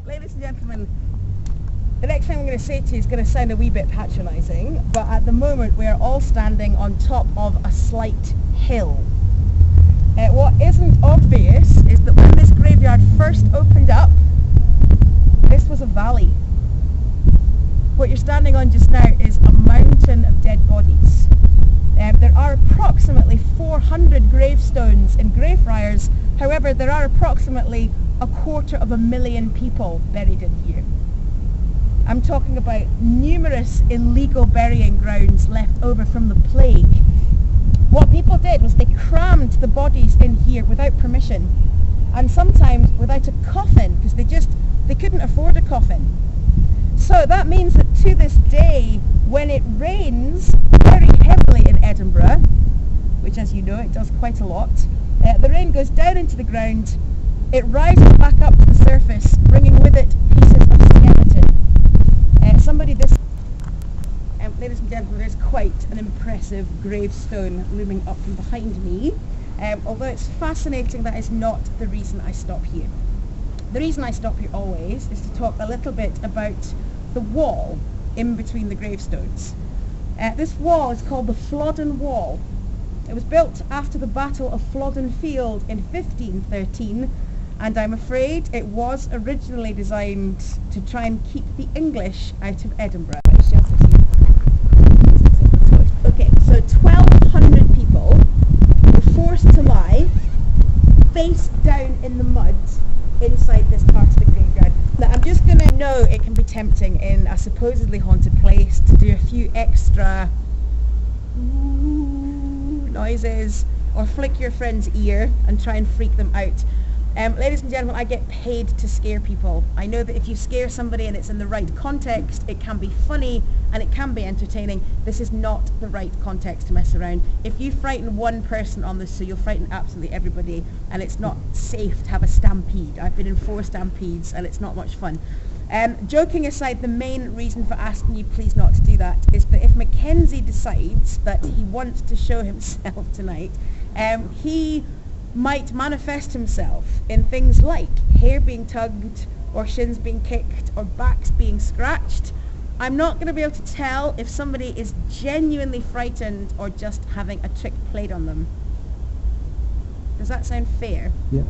Ladies and gentlemen, the next thing I'm going to say to you is going to sound a wee bit patronising, but at the moment we are all standing on top of a slight hill. What isn't obvious is that when this graveyard first opened up, this was a valley. What you're standing on just now is a mountain of dead bodies. There are approximately 400 gravestones in Greyfriars. However, there are approximately 250,000 people buried in here. I'm talking about numerous illegal burying grounds left over from the plague. What people did was they crammed the bodies in here without permission, and sometimes without a coffin, because they couldn't afford a coffin. So that means that to this day, when it rains very heavily in Edinburgh, which as you know it does quite a lot, the rain goes down into the ground, it rises back up to the surface, bringing with it pieces of skeleton. Ladies and gentlemen, there's quite an impressive gravestone looming up from behind me. Although it's fascinating, that is not the reason I stop here. The reason I stop here always is to talk a little bit about the wall in between the gravestones. This wall is called the Flodden Wall. It was built after the Battle of Flodden Field in 1513, and I'm afraid it was originally designed to try and keep the English out of Edinburgh. Okay, so 1,200 people were forced to lie face down in the mud inside this part of the graveyard. Now, I'm just going to know it can be tempting in a supposedly haunted place to do a few extra noises or flick your friend's ear and try and freak them out. Ladies and gentlemen, I get paid to scare people. I know that if you scare somebody and it's in the right context, it can be funny and it can be entertaining. This is not the right context to mess around. If you frighten one person on this, so you'll frighten absolutely everybody, and it's not safe to have a stampede. I've been in 4 stampedes and it's not much fun. Joking aside, the main reason for asking you please not to do that is that if Mackenzie decides that he wants to show himself tonight, he might manifest himself in things like hair being tugged, or shins being kicked, or backs being scratched. I'm not going to be able to tell if somebody is genuinely frightened or just having a trick played on them. Does that sound fair? Yeah.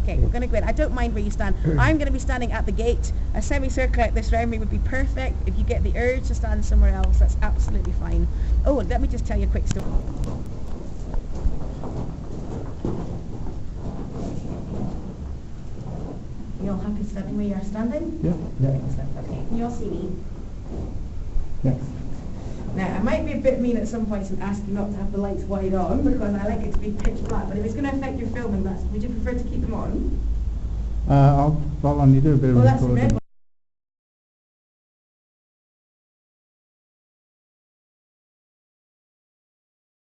Okay, we're going to go in. I don't mind where you stand. I'm going to be standing at the gate. A semicircle like this round me would be perfect. If you get the urge to stand somewhere else, that's absolutely fine. Oh, let me just tell you a quick story. You all happy standing where you are standing? Yeah. Yeah. Excellent. Okay, can you all see me? Yes. Now, I might be a bit mean at some points and ask you not to have the lights wide on, because I like it to be pitch black, but if it's going to affect your filming, would you prefer to keep them on? I'll need a bit of Well, that's red.